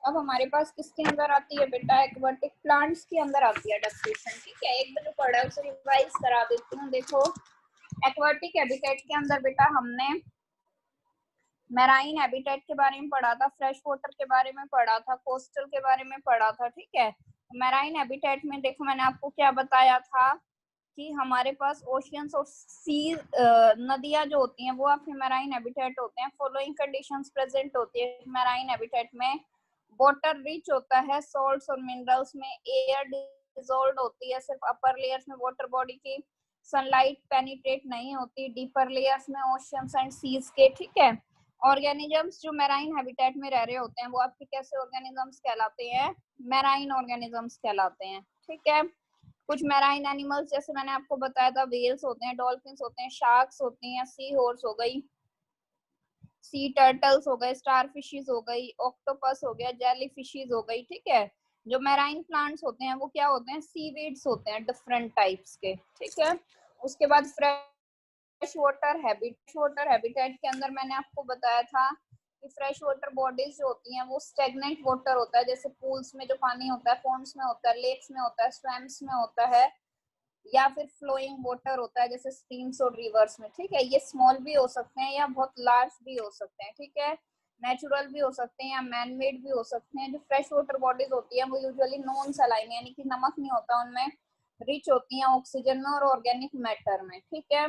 अब हमारे पास किसके अंदर आती है बेटा, एक्वाटिक प्लांट्स के अंदर आती है एडेप्टेशन। ठीक है, एक बार जो पढ़ा है उसे रिवाइज करा देती हूँ। देखो एक्वाटिक हैबिटेट के अंदर बेटा हमने मैराइन हैबिटेट के बारे में पढ़ा था, फ्रेश वाटर के बारे में पढ़ा था, कोस्टल के बारे में पढ़ा था। ठीक है, मैराइन हैबिटेट में देखो मैंने आपको क्या बताया था कि हमारे पास ओशियंस और सी नदियां जो होती हैं वो आपके मैराइन हैबिटेट होते हैं। फॉलोइंग कंडीशंस प्रेजेंट होती है मैराइन हैबिटेट में। वाटर रिच होता है सॉल्ट्स और मिनरल्स में, एयर डिसॉल्व्ड होती है सिर्फ अपर लेयर्स में वाटर बॉडी की, सनलाइट पेनिट्रेट नहीं होती डीपर लेयर्स में ओशियंस एंड सीज के। ठीक है, ऑर्गेनिजम्स जो मैराइन हैबिटेट में रह रहे होते हैं वो आपके कैसे ऑर्गेनिजम्स कहलाते हैं, मैराइन ऑर्गेनिजम्स कहलाते हैं। ठीक है, कुछ मैराइन एनिमल्स जैसे मैंने आपको बताया था, व्हेल्स होते हैं, डॉल्फिन्स होते हैं, शार्क्स होती हैं, सी हॉर्स हो गई, सी टर्टल्स हो गए, स्टार फिशेस हो गई, ऑक्टोपस हो गया, जेली फिशेस हो गई। ठीक है, जो मैराइन प्लांट्स होते हैं वो क्या होते हैं, सीवीड्स होते हैं डिफरेंट टाइप्स के। ठीक है, उसके बाद फ्रेश वाटर हैबिटेट के अंदर मैंने आपको बताया था कि फ्रेश वाटर बॉडीज जो होती हैं वो स्टेगनेंट वाटर होता है, जैसे पूल्स में जो पानी होता है, पॉन्ड्स में होता है, लेक्स में होता है, स्वैम्स में होता है, या फिर फ्लोइंग वाटर होता है जैसे स्ट्रीम्स और रिवर्स में। ठीक है, ये स्मॉल भी हो सकते हैं या बहुत लार्ज भी हो सकते हैं। ठीक है, नेचुरल भी हो सकते हैं या मैन मेड भी हो सकते हैं। जो फ्रेश वाटर बॉडीज होती है वो यूजुअली नॉन सलाइन यानी कि नमक नहीं होता उनमें, रिच होती हैं ऑक्सीजन में और ऑर्गेनिक मैटर में। ठीक है,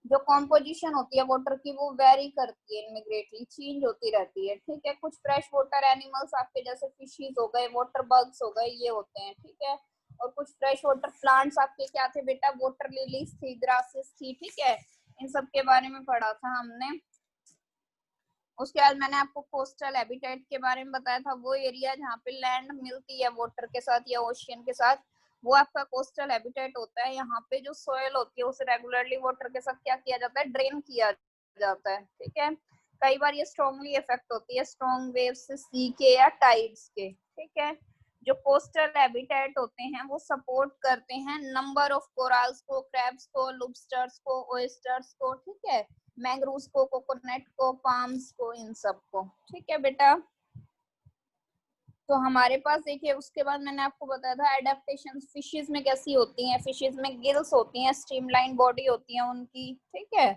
जो कॉम्पोजिशन होती है वाटर की वो वेरी करती है, इमिग्रेटली चेंज होती रहती है। ठीक है, कुछ फ्रेश वाटर एनिमल्स आपके जैसे फिशेस हो गए, वाटर बग्स हो गए, ये होते हैं। ठीक है, और कुछ फ्रेश वाटर प्लांट्स आपके क्या थे बेटा, वाटर लिलीज थी, ग्रासेस थी। ठीक है, इन सब के बारे में पढ़ा था हमने। उसके बाद मैंने आपको कोस्टल हैबिटेट के बारे में बताया था, वो एरिया जहाँ पे लैंड मिलती है वाटर के साथ या ओशियन के साथ, वो आपका कोस्टल हैबिटेट होता है। यहाँ पे जो सोयल होती है उसे रेगुलरली वाटर के साथ क्या किया जाता है, ड्रेन किया जाता है। ठीक है, कई बार ये स्ट्रॉन्गली इफेक्ट होती है स्ट्रॉन्ग वेव्स से, सी के या टाइड्स के। ठीक है, जो कोस्टल हैबिटेट होते हैं वो सपोर्ट करते हैं नंबर ऑफ कोरल्स को, क्रैब्स को, लॉबस्टर्स को, ऑयस्टर्स को। ठीक है, मैंग्रोव्स को, कोकोनट को, पाम्स को, इन सब को। ठीक है बेटा, तो हमारे पास देखिए उसके बाद मैंने आपको बताया था एडेप्टेशन फिशेस में कैसी होती हैं। फिशेस में गिल्स होती हैं, स्ट्रीमलाइन बॉडी होती है उनकी। ठीक है,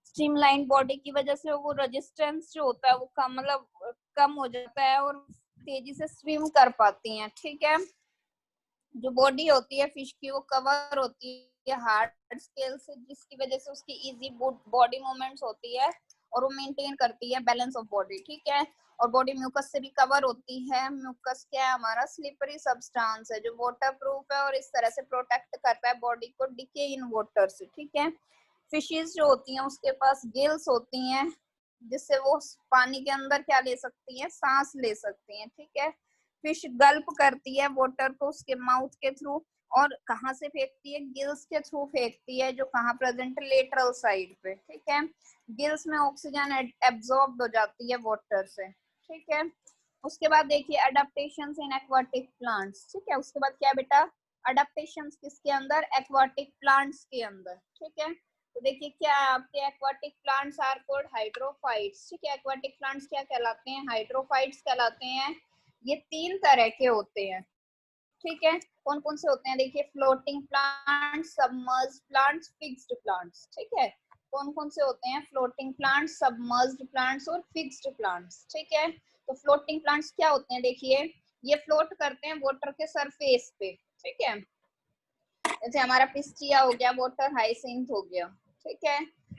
स्ट्रीमलाइन बॉडी की वजह से वो रेजिस्टेंस जो होता है वो कम मतलब कम हो जाता है और तेजी से स्विम कर पाती हैं। ठीक है, जो बॉडी होती है फिश की वो कवर होती है हार्ड स्केल से, जिसकी वजह से उसकी इजी बॉडी मूवमेंट्स होती है और वो मेंटेन करती है बैलेंस ऑफ बॉडी। ठीक है, और बॉडी म्यूकस से भी कवर होती है। म्यूकस क्या है, हमारा स्लिपरी सब्सटेंस है जो वाटर प्रूफ है और इस तरह से प्रोटेक्ट करता है बॉडी को डिके इन वाटर से। ठीक है, फिशेस जो होती हैं उसके पास गिल्स होती हैं जिससे वो पानी के अंदर क्या ले सकती हैं, सांस ले सकती हैं। ठीक है, फिश गल्प करती है वाटर को उसके माउथ के थ्रू, और कहाँ से फेंकती है, गिल्स के थ्रू फेंकती है, जो कहाँ प्रेजेंट, लेटरल साइड पे। ठीक है, गिल्स में ऑक्सीजन एब्जॉर्ब हो जाती है वाटर से। ठीक है, उसके बाद देखिए अडेप्टेशन इन एक्वाटिक प्लांट्स। ठीक है, उसके बाद क्या बेटा, अडेप्टेशन किसके अंदर, एक्वाटिक प्लांट्स के अंदर। ठीक है, तो देखिए क्या है आपके aquatic plants are called hydrophytes. ठीक है, एक्वाटिक प्लांट्स क्या कहलाते हैं, हाइड्रोफाइट्स कहलाते हैं। ये 3 तरह के होते हैं। ठीक है, कौन कौन से होते हैं, देखिए floating plants, submerged plants, fixed plants. ठीक है, कौन कौन से होते हैं, फ्लोटिंग प्लांट्स, सबमर्ज्ड प्लांट्स और फिक्स्ड प्लांट्स। ठीक है, तो फ्लोटिंग प्लांट्स क्या होते हैं, देखिए ये फ्लोट करते हैं वाटर के सरफेस पे। ठीक है, जैसे हमारा पिस्टिया हो गया, वाटर हाइसिंथ हो गया। ठीक है,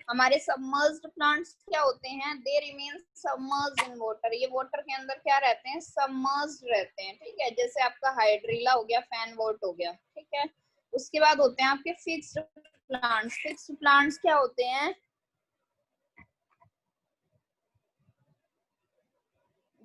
हमारे सबमर्ज्ड प्लांट्स क्या होते हैं, they remain submerged in water, ये वाटर के अंदर क्या रहते हैं, सबमर्ज्ड रहते हैं। ठीक है, जैसे आपका हाइड्रिला हो गया, फैनवॉर्ट हो गया। ठीक है, उसके बाद होते हैं आपके फिक्स्ड प्लांट्स। फिक्स्ड प्लांट्स क्या होते हैं,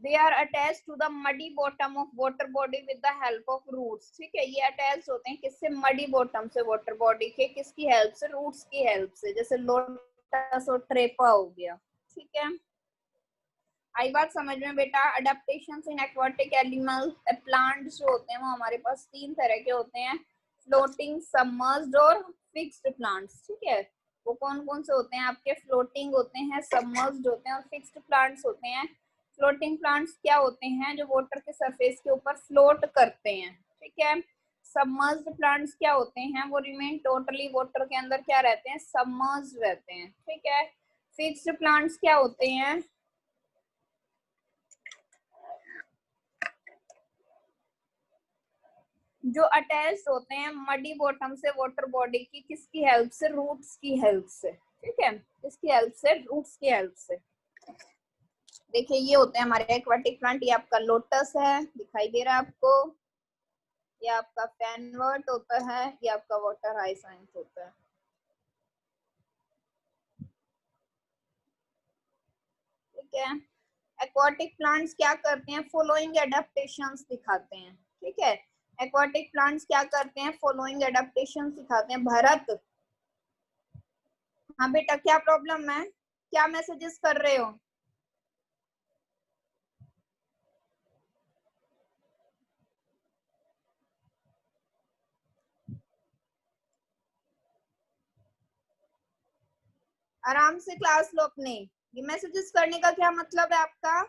they are attached to the muddy bottom of water body with the help of roots। ठीक है, ये अटैच होते हैं किससे, मडी बॉटम से वाटर बॉडी के, किसकी हेल्प से, रूट्स की हेल्प से, जैसे लोटस और ट्रेपा हो गया। ठीक है, आई बात समझ में बेटा। अडेप्टेशन इन एक्वाटिक एनिमल प्लांट्स जो होते हैं वो हमारे पास 3 तरह के होते हैं, फ्लोटिंग, सबमर्ज्ड और फिक्स्ड प्लांट्स। ठीक है, वो कौन कौन से होते हैं आपके, फ्लोटिंग होते हैं, सबमर्ज्ड होते हैं और फिक्स्ड प्लांट्स होते हैं। फ्लोटिंग प्लांट्स क्या होते हैं? जो वाटर के सरफेस के ऊपर फ्लोट करते हैं, ठीक है। सबमर्ज्ड प्लांट्स क्या होते हैं? वो रिमेन टोटली वाटर के अंदर क्या रहते हैं? सबमर्ज्ड रहते हैं, ठीक है। फिक्स्ड प्लांट्स क्या होते हैं? जो अटैच्ड होते हैं मडी बॉटम से वाटर बॉडी की, किसकी हेल्प से? रूट्स की हेल्प से, ठीक है। किसकी हेल्प से? रूट्स की हेल्प से। देखिए ये होते हैं हमारे एक्वाटिक प्लांट। ये आपका लोटस है, दिखाई दे रहा है आपको। ये आपका फैनवर्ट होता है, ये आपका वाटर हाइसिंथ होता है, ठीक है। एक्वाटिक प्लांट्स क्या करते हैं? फॉलोइंग एडेप्टेशंस दिखाते हैं, ठीक है। एक्वाटिक प्लांट्स क्या करते हैं? फॉलोइंग एडेप्टेशंस दिखाते हैं। भरत, हाँ बेटा, क्या प्रॉब्लम है? क्या मैसेजेस कर रहे हो? आराम से क्लास लो अपने। ये मैसेजेस करने का क्या मतलब है आपका?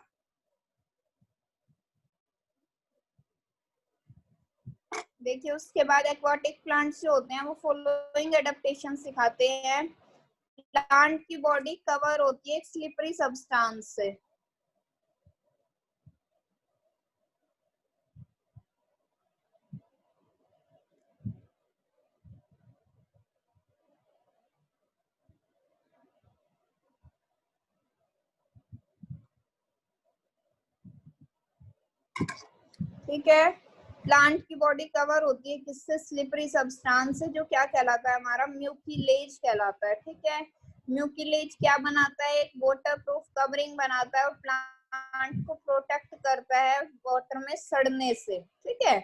देखिए उसके बाद एक्वाटिक प्लांट्स जो होते हैं वो फॉलोइंग एडेप्टेशन सिखाते हैं। प्लांट की बॉडी कवर होती है एक स्लिपरी सब्सटेंस से, ठीक है। प्लांट की बॉडी कवर होती है किससे? स्लिपरी सब्सटेंस से, जो क्या कहलाता है? हमारा म्यूकिलेज कहलाता है, ठीक है। म्यूकिलेज क्या बनाता है? एक वाटर प्रूफ कवरिंग बनाता है और प्लांट को प्रोटेक्ट करता है वाटर में सड़ने से, ठीक है।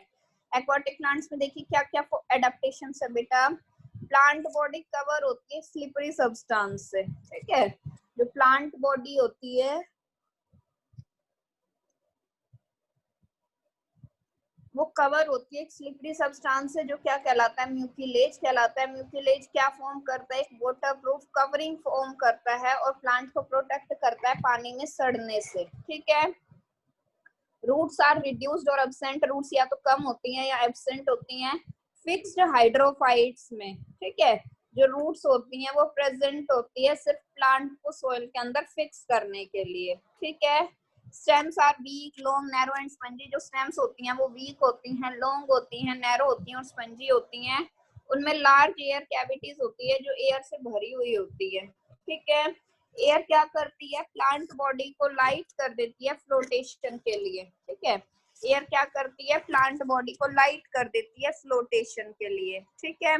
एक्वाटिक प्लांट्स में देखिए क्या क्या एडेप्टेशन है बेटा। प्लांट बॉडी कवर होती है स्लिपरी सब्सटेंस से, ठीक है। जो प्लांट बॉडी होती है वो कवर होती है एक स्लिपरी सब्सटेंस से, जो क्या कहलाता है? म्यूकिलेज कहलाता है। म्यूकिलेज क्या फॉर्म करता है? एक वाटरप्रूफ कवरिंग फॉर्म करता है और प्लांट को प्रोटेक्ट करता है पानी में सड़ने से, ठीक है। रूट्स आर रिड्यूस्ड और एब्सेंट। रूट्स या तो कम होती हैं या एब्सेंट होती हैं फिक्स्ड हाइड्रोफाइट्स में, ठीक है। जो रूट्स होती हैं वो प्रेजेंट होती है सिर्फ प्लांट को सोइल के अंदर फिक्स करने के लिए, ठीक है। Stems are weak, long, narrow and spongy. जो स्टेम्स होती हैं वो वीक होती हैं, लॉन्ग होती हैं, नैरो होती हैं और स्पंजी होती हैं। उनमें लार्ज एयर कैविटीज होती है जो एयर से भरी हुई होती है, ठीक है। एयर क्या करती है? प्लांट बॉडी को लाइट कर देती है फ्लोटेशन के लिए, ठीक है। एयर क्या करती है? प्लांट बॉडी को लाइट कर देती है फ्लोटेशन के लिए, ठीक है।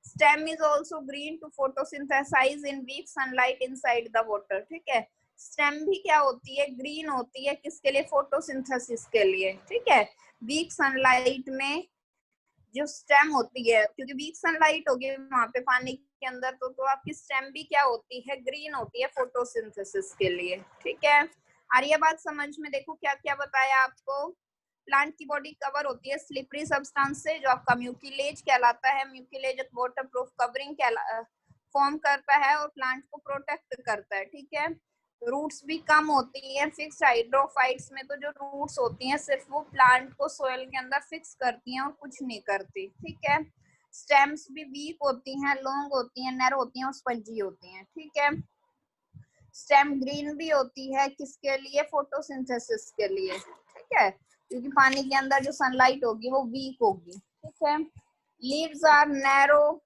Stem is also green to photosynthesize in weak sunlight inside the water, ठीक है। स्टेम भी क्या होती है? ग्रीन होती है, किसके लिए? फोटोसिंथेसिस के लिए, ठीक है। वीक सनलाइट में जो स्टेम होती है, क्योंकि वीक सनलाइट होगी वहां पे पानी के अंदर, तो आपकी स्टेम भी क्या होती है? ग्रीन होती है फोटोसिंथेसिस के लिए, ठीक है। और ये बात समझ में देखो क्या क्या बताया आपको। प्लांट की बॉडी कवर होती है स्लिपरी सब्सटेंस से, जो आपका म्यूकिलेज कहलाता है। म्यूकिलेज एक वाटरप्रूफ कवरिंग फॉर्म करता है और प्लांट को प्रोटेक्ट करता है, ठीक है। रूट्स भी कम होती है फिक्स हाइड्रोफाइट्स में। तो जो रूट्स होती हैं सिर्फ वो प्लांट को सोइल के अंदर फिक्स करती हैं और कुछ नहीं करती, ठीक है। स्टेम्स भी वीक होती हैं, लॉन्ग होती हैं, नैरो होती हैं और स्पंजी होती हैं, ठीक है। स्टेम ग्रीन भी होती है, किसके लिए? फोटोसिंथेसिस के लिए, ठीक है। क्योंकि पानी के अंदर जो सनलाइट होगी वो वीक होगी, ठीक है। Leaves are narrow,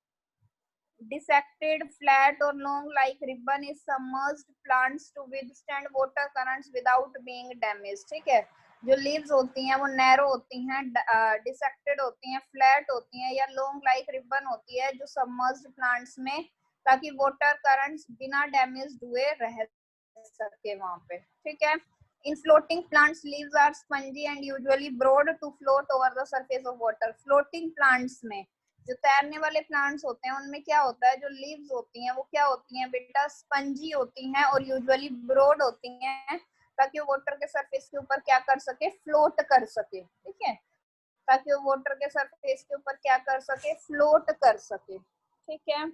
dissected, flat or long like ribbon is submerged plants to withstand water currents without being damaged, ठीक है। जो लीव्स होती हैं वो नैरो होती हैं, डिसेक्टेड होती हैं, फ्लैट होती हैं या लॉन्ग लाइक रिबन होती है जो सबमर्ज्ड प्लांट्स में, ताकि वाटर करंट्स बिना डैमेज हुए रह सके वहां पे, ठीक है। In floating plants leaves are spongy and usually broad to float over the surface of water. Floating plants में, जो तैरने वाले प्लांट्स होते हैं उनमें क्या होता है? जो लीव्स होती हैं वो क्या होती हैं बेटा? स्पंजी होती हैं और यूजुअली ब्रॉड होती हैं, ताकि वो वाटर के सरफेस के ऊपर क्या कर सके? फ्लोट कर सके, ठीक है। ताकि वो वाटर के सरफेस के ऊपर क्या कर सके? फ्लोट कर सके, ठीक है।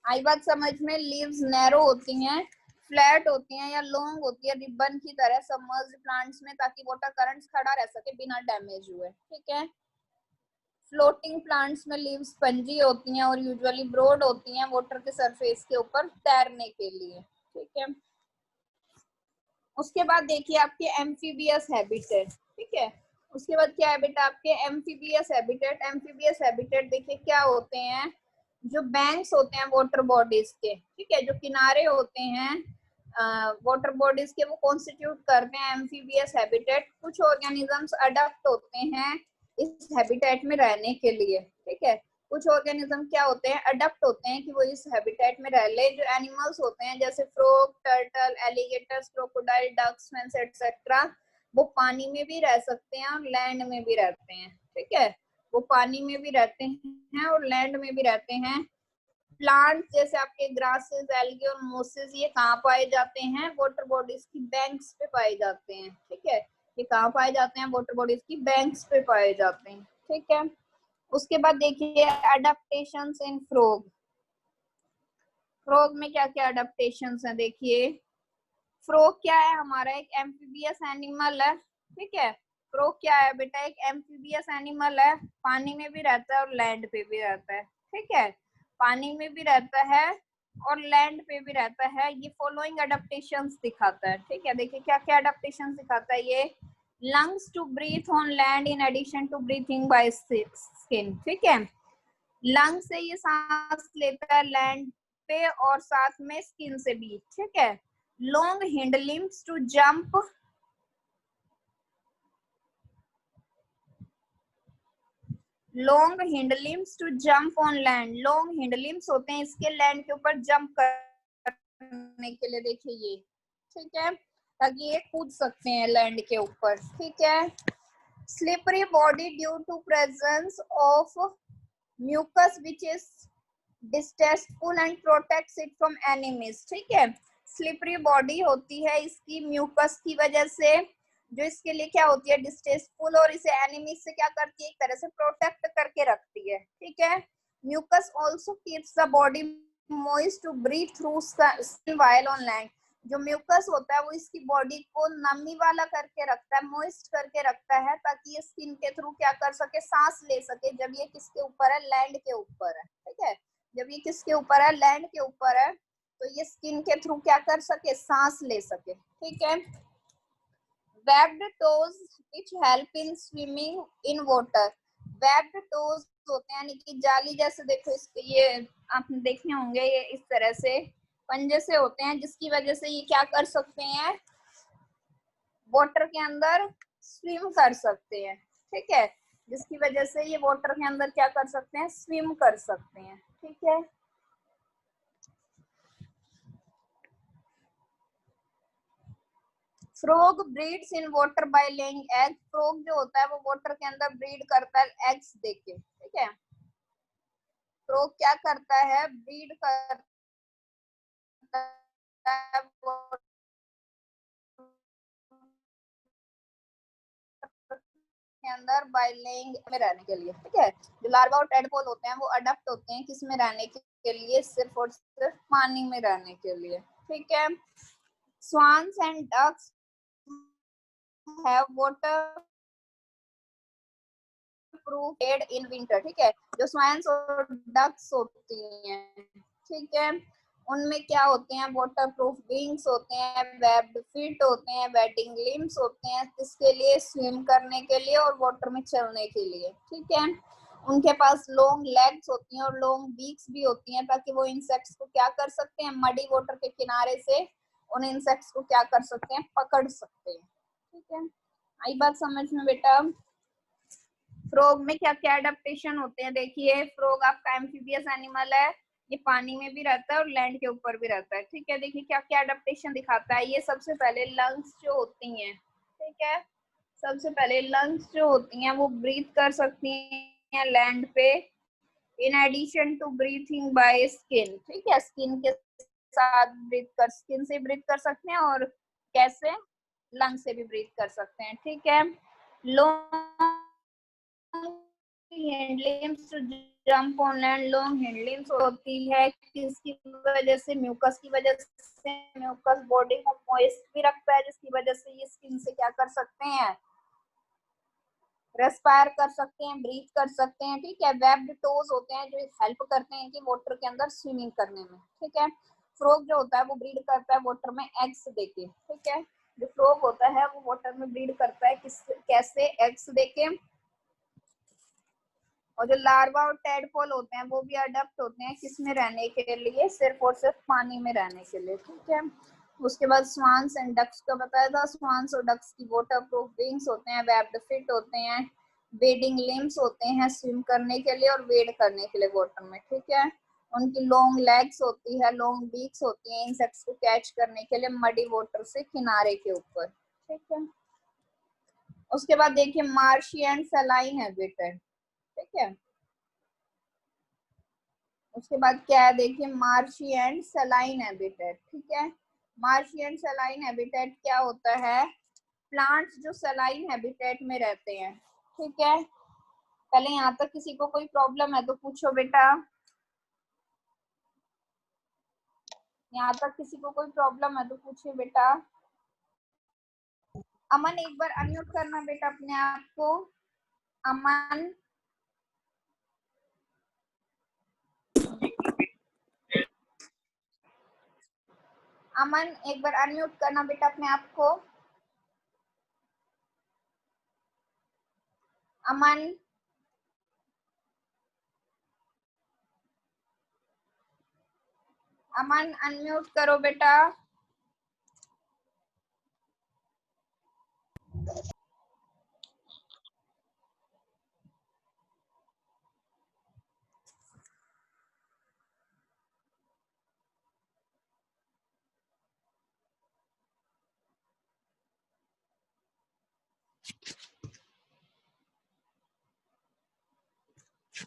आई बात समझ में? लीव्स नैरो होती हैं, फ्लैट होती हैं या लॉन्ग होती है रिबन की तरह सबमर्ज्ड प्लांट्स में, ताकि वाटर करंट्स खड़ा रह सके बिना डैमेज हुए। ठीक है। फ्लोटिंग प्लांट्स में लीव्स स्पंजी होती हैं और यूजुअली ब्रॉड होती हैं वाटर के सरफेस के ऊपर तैरने के लिए। ठीक है। उसके बाद देखिए आपके एम्फीबियस हैबिटेट। ठीक है। उसके बाद क्या है बेटा आपके एम्फीबियस हैबिटेट। एम्फीबियस हैबिटेट देखिए क्या होते हैं, जो बैंक्स होते हैं वाटर बॉडीज के, ठीक है, जो किनारे होते हैं वाटर बॉडीज के, वो कॉन्स्टिट्यूट करते हैं एम्फीबियस हैबिटेट। कुछ ऑर्गेनिजम्स अडप्ट होते हैं इस हैबिटेट में रहने के लिए। ठीक है। कुछ ऑर्गेनिज्म क्या होते हैं, अडप्ट होते हैं कि वो इस हैबिटेट में रह ले। जो एनिमल्स होते हैं जैसे frog, turtle, alligators, crocodile, ducks, fins etcetera, वो पानी में भी रह सकते हैं और लैंड में भी रहते हैं। ठीक है। वो पानी में भी रहते हैं और लैंड में भी रहते हैं। प्लांट जैसे आपके ग्रासेस, एल्गी और मोसेस, ये कहाँ पाए जाते हैं, वाटर बॉडीज की बैंक्स पे पाए जाते हैं। ठीक है। ये कहाँ पाए जाते हैं, वाटर बॉडीज की बैंक्स पे पाए जाते हैं। ठीक है। उसके बाद देखिए अडेप्टेशंस इन फ्रॉग। फ्रॉग में क्या क्या अडेप्टेशंस हैं देखिए। फ्रॉग क्या है, हमारा एक एम्फीबियस एनिमल है। ठीक है। फ्रॉग क्या है बेटा, एक एम्फीबियस एनिमल है, पानी में भी रहता है और लैंड पे भी रहता है। ठीक है। पानी में भी रहता है और लैंड पे भी रहता है। ये फॉलोइंग अडेप्टेशंस दिखाता है। ठीक है। देखिए क्या क्या अडेप्टेशंस दिखाता है ये। Lungs to breathe on land in addition to breathing by skin. ठीक है। लंग से ये सांस लेता है लैंड पे और साथ में स्किन से भी। ठीक है। Long hind limbs to jump, long hind limbs to jump on land. Long hind limbs होते हैं इसके लैंड के ऊपर जंप करने के लिए। देखिए ये, ठीक है, ताकि ये कूद सकते हैं लैंड के ऊपर। ठीक है। Slippery body due to presence of mucus which is distasteful and protects it from enemies. ठीक है। स्लिपरी बॉडी होती है इसकी म्यूकस की वजह से, जो इसके लिए क्या होती है, डिस्टेस्टफुल, और इसे एनिमीज से क्या करती है, एक तरह से प्रोटेक्ट करके रखती है। ठीक है। Mucus also keeps the body moist to breathe through skin while on land. जो म्यूकस होता है वो इसकी बॉडी को नमी वाला करके रखता है, मॉइस्ट करके रखता है, ताकि ये स्किन के थ्रू क्या कर सके, सांस ले सके। जब ये किसके ऊपर है, लैंड के ऊपर है। ठीक है। जब ये किसके ऊपर है, लैंड के ऊपर है, तो ये स्किन के थ्रू क्या कर सके, सांस ले सके। ठीक है। Webbed toes which help in swimming in water. Webbed toes होते हैं यानी कि जाली जैसे, देखो इसके ये आपने देखे होंगे, ये इस तरह से पंजे से होते हैं, जिसकी वजह से ये क्या कर सकते हैं, वाटर के अंदर स्विम कर सकते हैं। ठीक है। जिसकी वजह से ये वाटर के अंदर क्या कर सकते हैं, स्विम कर सकते हैं। ठीक है। Frog breeds in water by laying egg. Frog जो होता है वो वाटर के अंदर ब्रीड करता है एग्स देके। ठीक है। फ्रॉग क्या करता है, ब्रीड करता है के अंदर बाय लेइंग में रहने के लिए। ठीक है। जो लार्वा और टेडपोल होते हैं वो अडप्ट होते हैं किस में रहने के लिए, सिर्फ और सिर्फ पानी में रहने के लिए। ठीक है। swans and ducks have water proof head in winter. ठीक है। जो स्वाइन्स और डक्स होती हैं, ठीक है, उनमें क्या होते हैं, वाटर प्रूफ विंग्स होते हैं, वेब्ड फीट होते हैं, वेटिंग लिम्स होते हैं, किसके लिए, स्विम करने के लिए और वाटर में चलने के लिए। ठीक है। उनके पास लॉन्ग लेग्स होती हैं और लॉन्ग बीक्स भी होती हैं, ताकि वो इंसेक्ट्स को क्या कर सकते हैं, मडी वाटर के किनारे से उन इंसेक्ट्स को क्या कर सकते हैं, पकड़ सकते हैं। ठीक है। आई बात समझ में बेटा। फ्रॉग में क्या क्या एडेप्टेशन होते हैं देखिए। फ्रॉग आपका एम्फीबियस एनिमल है, ये पानी में भी रहता है और लैंड के ऊपर भी रहता है। ठीक है। देखिए क्या क्या एडेप्टेशन दिखाता है ये। सबसे पहले लंग्स जो होती हैं, ठीक है, सबसे पहले लंग्स जो होती हैं वो ब्रीथ कर सकती हैं लैंड पे, in addition to breathing by skin. ठीक है। स्किन के साथ ब्रीथ कर, स्किन से ब्रीथ कर सकते हैं और कैसे, लंग से भी ब्रीथ कर सकते हैं। ठीक है। Long hind limbs to jump on land, long hind limbs होती है किसकी वजह से? म्यूकस की वजह से। म्यूकस बॉडी को मॉइस्ट भी रखता है, जिसकी वजह से ये स्किन से क्या कर सकते हैं? रेस्पायर कर सकते हैं, ब्रीथ कर सकते हैं, ठीक है। वेब्ड टोज होते हैं जो हेल्प करते हैं कि वाटर के अंदर स्विमिंग करने में, ठीक है। फ्रॉग जो होता है वो ब्रीड करता है वाटर में एग्स देके, ठीक है। जो फ्रॉग होता है वो वाटर में ब्रीड करता है कैसे? एग्स देके। और जो लार्वा और टेडपोल होते हैं वो भी अडप्ट होते हैं किसमें रहने के लिए? सिर्फ और सिर्फ पानी में रहने के लिए, ठीक है। उसके बाद स्वान्स एंड डक्स का बताया था। स्वान्स और डक्स की वाटर प्रूफ विंग्स होते हैं, वेब्ड फिट होते हैं, वेडिंग लिम्स होते हैं स्विम करने के लिए और वेड करने के लिए वाटर में, ठीक है। उनकी लॉन्ग लेग्स होती है, लॉन्ग बीक्स होती हैं इंसेक्ट्स को कैच करने के लिए मडी वाटर से किनारे के ऊपर, ठीक है। उसके बाद देखिए मार्शी एंड सलाइन हैबिटेट, ठीक है। उसके बाद क्या है देखिए मार्शी एंड सलाइन हैबिटेट, ठीक है। मार्शी एंड सलाइन हैबिटेट क्या होता है? प्लांट्स जो सलाइन हैबिटेट में रहते हैं, ठीक है। पहले यहाँ तक किसी को कोई प्रॉब्लम है तो पूछो बेटा। यहाँ तक किसी को कोई प्रॉब्लम है तो पूछिए बेटा। अमन एक बार अनम्यूट करना बेटा अपने आप को। अमन, अमन एक बार अनम्यूट करना बेटा अपने आप को। अमन, अमन अनम्यूट करो बेटा।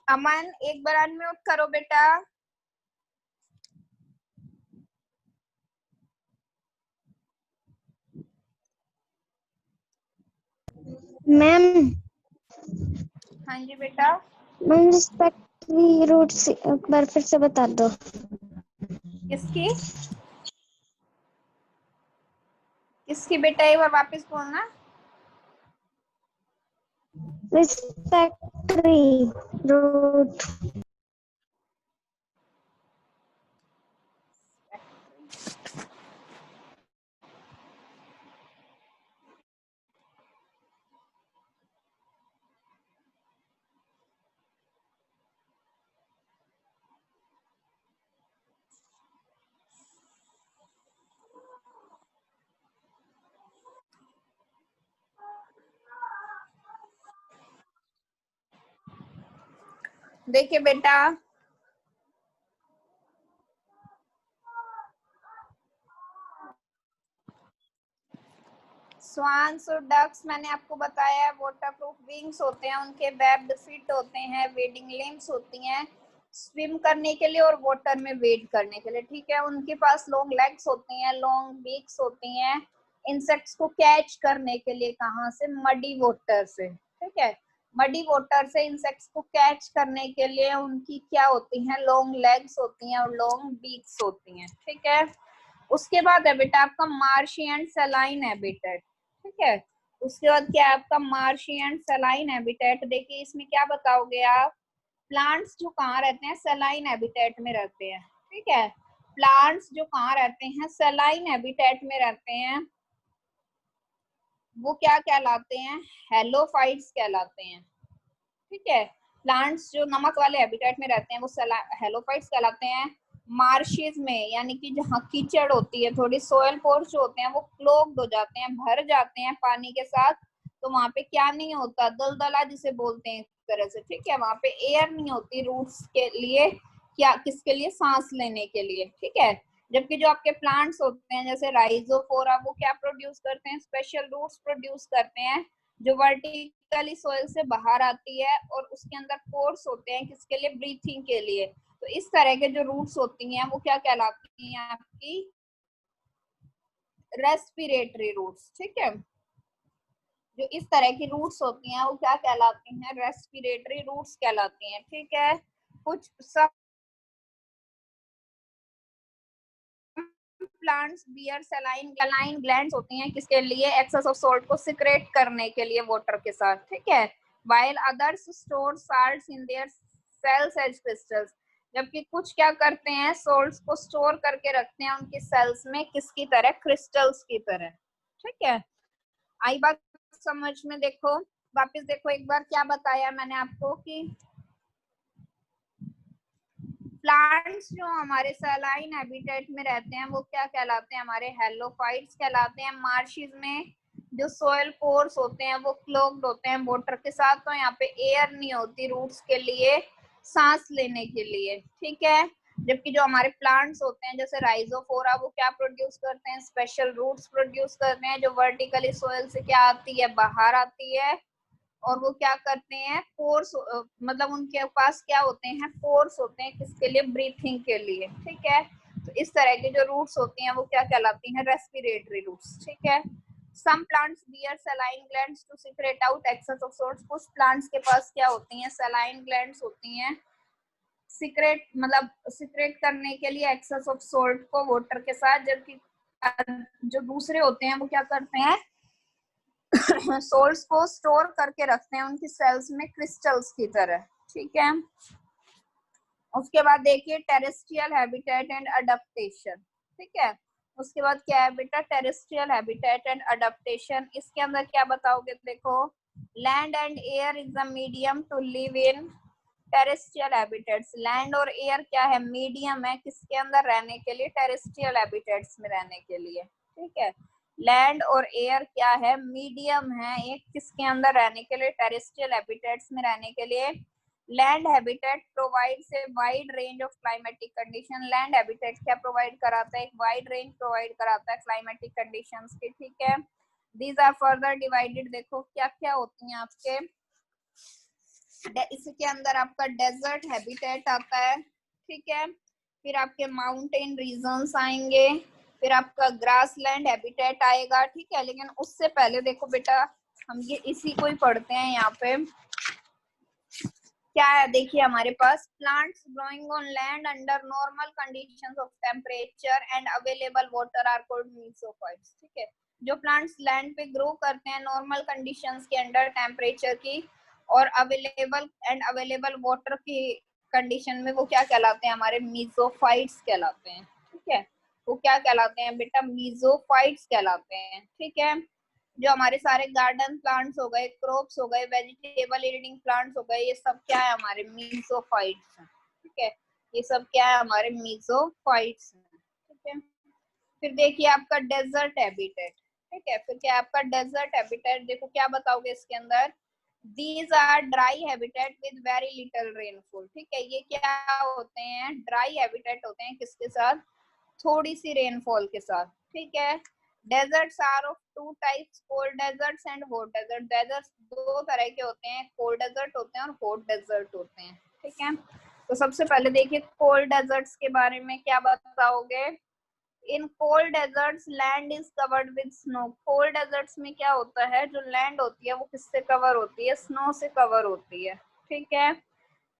अमन एक बार अनम्यूट करो बेटा। मैम, हाँ जी बेटा। मैम रिस्पेक्टरी रूट्स एक बार फिर से बता दो। किसकी किसकी बेटा एक बार वापस बोलना। रिस्पेक्टरी रूट। देखिए बेटा, स्वान्स और डक्स मैंने आपको बताया वाटरप्रूफ विंग्स होते हैं, उनके वेब्ड फीट होते हैं, वेडिंग लिम्स होती हैं स्विम करने के लिए और वाटर में वेड करने के लिए, ठीक है। उनके पास लॉन्ग लेग्स होती हैं, लॉन्ग बीक्स होती हैं इंसेक्ट्स को कैच करने के लिए। कहाँ से? मडी वाटर से, ठीक है। मडी वाटर से इंसेक्ट्स को कैच करने के लिए उनकी क्या होती हैं? लॉन्ग लेग्स होती हैं और लॉन्ग बीक्स होती हैं, ठीक है। उसके बाद है बेटा आपका मार्शी एंड सलाइन हैबिटेट, ठीक है। उसके बाद क्या है आपका मार्शी एंड सलाइन हैबिटेट। देखिए इसमें क्या बताओगे आप? प्लांट्स जो कहाँ रहते हैं? सलाइन हैबिटेट में रहते हैं, ठीक है। प्लांट्स जो कहाँ रहते हैं? सलाइन हैबिटेट में रहते हैं, वो क्या कहलाते हैं? हेलोफाइट्स कहलाते हैं, ठीक है। प्लांट्स जो नमक वाले हैबिटेट में रहते हैं वो हेलोफाइट्स कहलाते हैं। मार्शेस में यानी कि जहाँ कीचड़ होती है, थोड़ी सोयल पोर्स जो होते हैं वो क्लोग्ड हो जाते हैं, भर जाते हैं पानी के साथ, तो वहां पे क्या नहीं होता? दलदला जिसे बोलते हैं एक तरह से, ठीक है। वहां पे एयर नहीं होती रूट्स के लिए, क्या किसके लिए? सांस लेने के लिए, ठीक है। जबकि जो आपके प्लांट्स होते हैं जैसे राइजोफोरा, वो क्या प्रोड्यूस करते हैं? स्पेशल रूट्स प्रोड्यूस करते हैं जो वर्टिकली सोइल से बाहर आती है और उसके अंदर पोर्स होते हैं किसके लिए? ब्रीथिंग के लिए। तो इस तरह के जो रूट्स होती हैं वो क्या कहलाती हैं? आपकी रेस्पिरेटरी रूट्स, ठीक है। जो इस तरह की रूट्स होती हैं वो क्या कहलाती हैं? रेस्पिरेटरी रूट्स कहलाती हैं। ठीक है, कुछ सब प्लांट्स बियर सलाइन ग्लैंड्स होती हैं किसके लिए? एक्सेस ऑफ सॉल्ट को सिक्रेट करने के लिए वाटर के साथ। ठीक है, while others store salts in their cells as crystals, जबकि कुछ क्या करते हैं? सॉल्ट्स को स्टोर करके रखते हैं उनकी सेल्स में, किसकी तरह? क्रिस्टल्स की तरह। ठीक है, आई बात समझ में? देखो वापस देखो एक बार, क्या बताया मैंने आपको कि प्लांट्स जो हमारे सलाइन हैबिटेट में रहते हैं वो क्या कहलाते हैं? हमारे हेलोफाइट्स कहलाते हैं। मार्शिस में जो सोयल पोर्स होते हैं वो क्लोग्ड होते हैं वाटर के साथ, तो यहाँ पे एयर नहीं होती रूट्स के लिए सांस लेने के लिए। ठीक है, जबकि जो हमारे प्लांट्स होते हैं जैसे राइजोफोरा, वो क्या प्रोड्यूस करते हैं? स्पेशल रूट्स प्रोड्यूस करते हैं जो वर्टिकली सोयल से क्या आती है? बाहर आती है। और वो क्या करते हैं? पोर्स, मतलब उनके पास क्या होते हैं? पोर्स होते हैं किसके लिए? ब्रीथिंग के लिए। ठीक है, तो इस तरह की जो रूट्स होती हैं वो क्या कहलाती हैं? Respiratory roots. ठीक है, some plants bear saline glands to secrete out excess of salts, कुछ प्लांट्स के पास क्या होती हैं? सलाइन ग्लैंड्स होती हैं, सीक्रेट मतलब सीक्रेट करने के लिए एक्सेस ऑफ सॉल्ट को वाटर के साथ, जबकि जो दूसरे होते हैं वो क्या करते हैं? सोल्स को स्टोर करके रखते हैं उनकी सेल्स में क्रिस्टल्स की तरह। ठीक है, उसके बाद देखिए टेरेस्ट्रियल हैबिटेट एंड अडेप्टेशन। ठीक है, उसके बाद क्या है बेटा? Terrestrial habitat and adaptation. इसके अंदर क्या बताओगे? देखो, land and air is the medium to live in terrestrial habitats. Land और एयर क्या है? मीडियम है किसके अंदर रहने के लिए? टेरेस्ट्रियल हैबिटेट्स में रहने के लिए। ठीक है, लैंड और एयर क्या है? मीडियम है एक किसके अंदर रहने के लिए? टेरेस्ट्रियल हैबिटेट्स में रहने के लिए। Land habitat provides a wide range of climatic condition. Land habitat क्या प्रोवाइड कराता है? एक वाइड रेंज प्रोवाइड कराता है क्लाइमेटिक कंडीशंस की। ठीक है, दीज आर फर्दर डिवाइडेड। देखो क्या क्या होती हैं आपके, इसके अंदर आपका डेजर्ट हैबिटेट आता है। ठीक है, फिर आपके माउंटेन रीजन्स आएंगे, फिर आपका ग्रासलैंड हैबिटेट आएगा। ठीक है, लेकिन उससे पहले देखो बेटा, हम ये इसी को ही पढ़ते हैं। यहाँ पे क्या है? देखिए हमारे पास plants growing on land under normal conditions of temperature and available water are called mesophytes. ठीक है, जो प्लांट्स लैंड पे ग्रो करते हैं नॉर्मल कंडीशंस के अंडर टेम्परेचर की और अवेलेबल वाटर की कंडीशन में, वो क्या कहलाते हैं? हमारे मीसोफाइट्स कहलाते हैं। ठीक है, वो क्या कहलाते हैं बेटा? मीसोफाइट्स कहलाते हैं। ठीक है, जो हमारे सारे गार्डन प्लांट्स हो गए, क्रॉप्स हो गए, वेजिटेबल यील्डिंग प्लांट्स हो गए, ये सब क्या है? हमारे मीसोफाइट्स हैं। ठीक है, ये सब क्या है? हमारे मीसोफाइट्स हैं। ठीक है, फिर देखिए आपका डेजर्ट हैबिटेट। ठीक है, फिर क्या आपका डेजर्ट हैबिटेट? देखो क्या बताओगे इसके अंदर? These are dry habitat with very little rainfall. ठीक है, ये क्या होते हैं? ड्राई हैबिटेट होते हैं किसके साथ? थोड़ी सी रेनफॉल के साथ। ठीक है, deserts are of two types, cold deserts and hot desert. Deserts दो तरह के होते हैं, कोल्ड डेजर्ट होते हैं और हॉट डेजर्ट होते हैं। ठीक है, तो सबसे पहले देखिए कोल्ड डेजर्ट्स के बारे में क्या बताओगे? In cold deserts land is covered with snow. Cold deserts में क्या होता है? जो लैंड होती है वो किससे कवर होती है? स्नो से कवर होती है। ठीक है,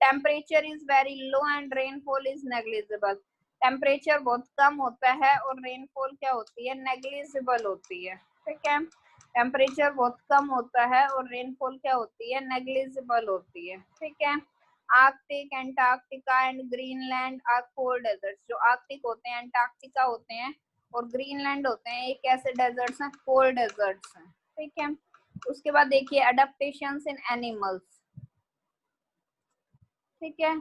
temperature is very low and rainfall is negligible. Temperature बहुत कम होता है और रेनफॉल क्या होती है? नेग्लिजिबल होती है। ठीक है, टेम्परेचर बहुत कम होता है और रेनफॉल क्या होती है? नेग्लिजिबल होती है। ठीक है, Arctic, Antarctica and Greenland are cold deserts. जो आर्कटिक होते हैं, एंटार्क्टिका होते हैं और ग्रीनलैंड होते हैं, ये कैसे डेजर्ट्स हैं? कोल्ड डेजर्ट्स हैं। ठीक है, उसके बाद देखिए अडेप्टेशंस इन एनिमल्स। ठीक है,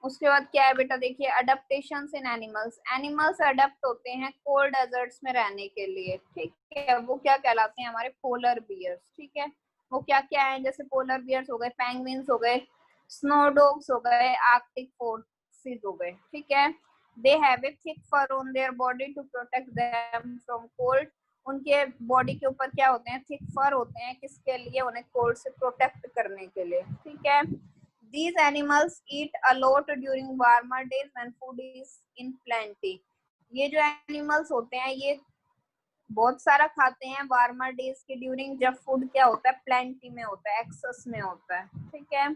उसके बाद क्या है बेटा? देखिए अडेप्टेशंस इन एनिमल्स। एनिमल्स अडेप्ट होते हैं कोल्ड डेजर्ट्स में रहने के लिए। ठीक है, वो क्या कहलाते हैं? हमारे पोलर बियर्स। ठीक है, वो क्या क्या है? जैसे पोलर बियर्स हो गए, पेंगुइन्स हो गए, स्नो डॉग्स हो गए, आर्कटिक फोक्सिस हो गए। ठीक है, they have a thick fur on their body to protect them from cold. उनके बॉडी के ऊपर क्या होते हैं? थिक फर होते हैं किसके लिए? उन्हें कोल्ड से प्रोटेक्ट करने के लिए। ठीक है, these animals eat a lot during warmer days when food is in plenty. ये जो एनिमल्स होते हैं ये बहुत सारा खाते हैं वार्मर डेज के ड्यूरिंग, जब फूड क्या होता है प्लेंटी में होता है, एक्सेस में होता है, ठीक है।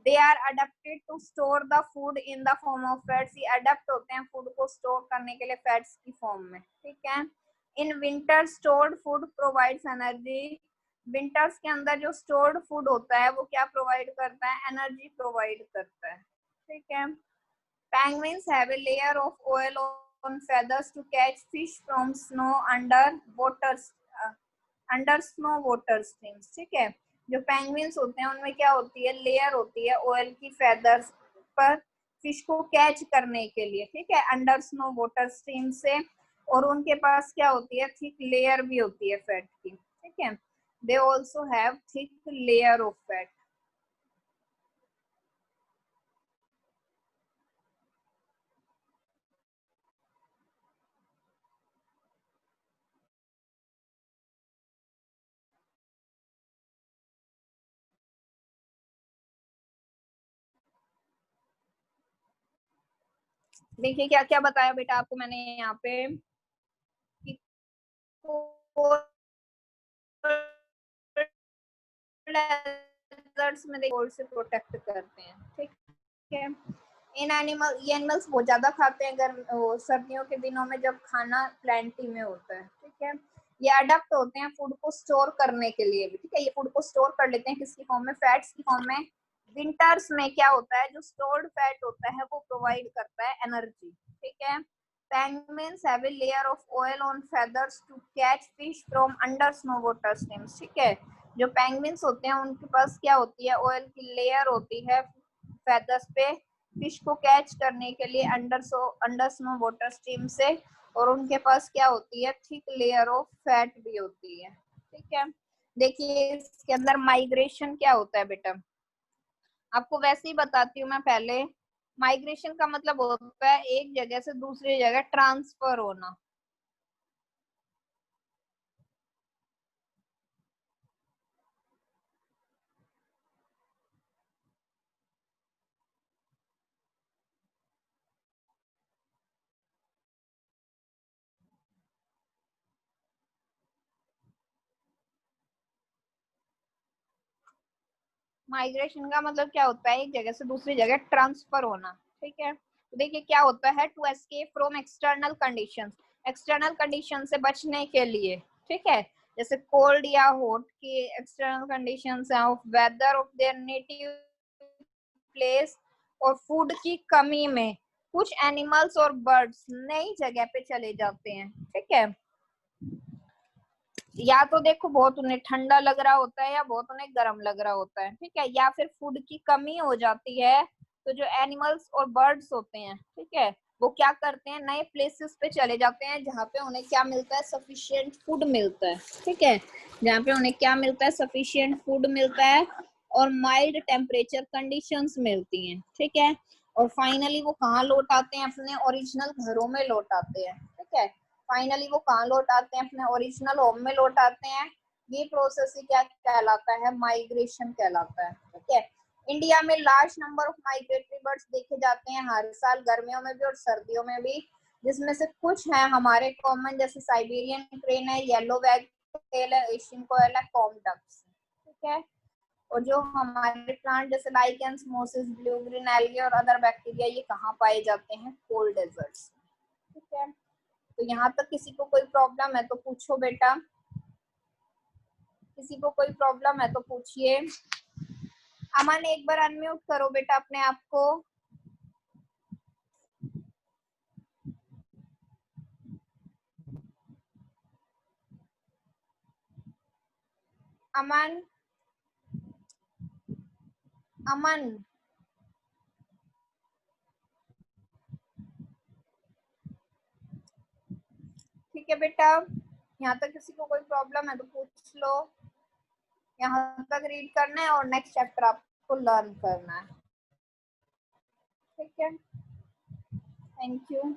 They are adapted to store the food in the form of fats, ये अडेप्ट होते हैं फूड को स्टोर करने के लिए फैट्स की फॉर्म में, ठीक है। In winter stored food provides energy, winters के अंदर जो स्टोर्ड फूड होता है वो क्या प्रोवाइड करता है, एनर्जी प्रोवाइड करता है, ठीक है। Penguins have a layer of oil on feathers to catch fish from snow under water, under snow water streams, ठीक है। जो पेंगुइन्स होते हैं उनमें क्या होती है, लेयर होती है ऑयल की फेदर्स पर फिश को कैच करने के लिए, ठीक है, अंडर स्नो वाटर स्ट्रीम से। और उनके पास क्या होती है, थिक लेयर भी होती है फैट की, ठीक है। They also have thick layer of fat. देखिए क्या क्या बताया बेटा आपको मैंने यहाँ पे, डेजर्ट्स में कोल्ड से प्रोटेक्ट करते हैं, ठीक है। इन एनिमल, ये एनिमल्स बहुत ज्यादा खाते हैं गर्म सर्दियों के दिनों में जब खाना प्लेंटी में होता है, ठीक है। ये अडेप्ट होते हैं फूड को स्टोर करने के लिए भी, ठीक है। ये फूड को स्टोर कर लेते हैं किसकी फॉर्म में, फैट्स की फॉर्म में। विंटर्स में क्या होता है, जो स्टोर्ड फैट होता है वो प्रोवाइड करता है एनर्जी, ठीक है। Penguins have a layer of oil on feathers to catch fish from under snow water streams, ठीक है। जो पेंगुइन्स होते हैं उनके पास क्या होती है, ऑयल की लेयर होती है फेदर्स पे फिश को कैच करने के लिए अंडर स्नो वाटर स्ट्रीम से। और उनके पास क्या होती है, थिक लेयर ऑफ फैट भी होती है, ठीक है। देखिए इसके अंदर माइग्रेशन क्या होता है बेटा, आपको वैसे ही बताती हूँ मैं पहले। माइग्रेशन का मतलब होता है एक जगह से दूसरी जगह ट्रांसफर होना। माइग्रेशन का मतलब क्या होता है, एक जगह से दूसरी जगह ट्रांसफर होना, ठीक है। तो देखिए क्या होता है, to escape from external conditions, external condition से बचने के लिए, ठीक है। जैसे कोल्ड या हॉट की एक्सटर्नल कंडीशंस है, of weather of their native place, और फूड की कमी में कुछ एनिमल्स और बर्ड्स नई जगह पे चले जाते हैं, ठीक है। या तो देखो बहुत उन्हें ठंडा लग रहा होता है या बहुत उन्हें गर्म लग रहा होता है, ठीक है। या फिर फूड की कमी हो जाती है, तो जो एनिमल्स और बर्ड्स होते हैं, ठीक है, वो क्या करते हैं, नए प्लेसेस पे चले जाते हैं जहाँ पे उन्हें क्या मिलता है, सफिशिएंट फूड मिलता है, ठीक है। जहाँ पे उन्हें क्या मिलता है, सफिशिएंट फूड मिलता है और माइल्ड टेम्परेचर कंडीशंस मिलती हैं, ठीक है। और फाइनली वो कहाँ लौट आते हैं, अपने ओरिजिनल घरों में लौट आते हैं, ठीक है। फाइनली वो कहाँ लौट आते हैं, अपने ओरिजिनल होम में लौट आते हैं। ये प्रोसेस ही क्या कहलाता है, माइग्रेशन कहलाता है, ठीक है। इंडिया में large number of migratory birds देखे जाते हैं हर साल, गर्मियों में भी और सर्दियों में भी, जिसमें से कुछ हैं हमारे कॉमन, जैसे साइबेरियन क्रेन है, येलो वैगटेल है, एशियन कोयल है, कॉम डक्स, ठीक है। और जो हमारे प्लांट जैसे lichens, Moses, blue green algae और अदर बैक्टीरिया, ये कहाँ पाए जाते हैं, कोल्ड डेजर्ट्स, ठीक है। तो यहाँ तक किसी को कोई प्रॉब्लम है तो पूछो बेटा, किसी को कोई प्रॉब्लम है तो पूछिए। अमन एक बार अनम्यूट करो बेटा अपने आप को। अमन, अमन, ठीक है बेटा। यहाँ तक किसी को कोई प्रॉब्लम है तो पूछ लो। यहाँ तक रीड करना है और नेक्स्ट चैप्टर आपको लर्न करना है, ठीक है। Thank you.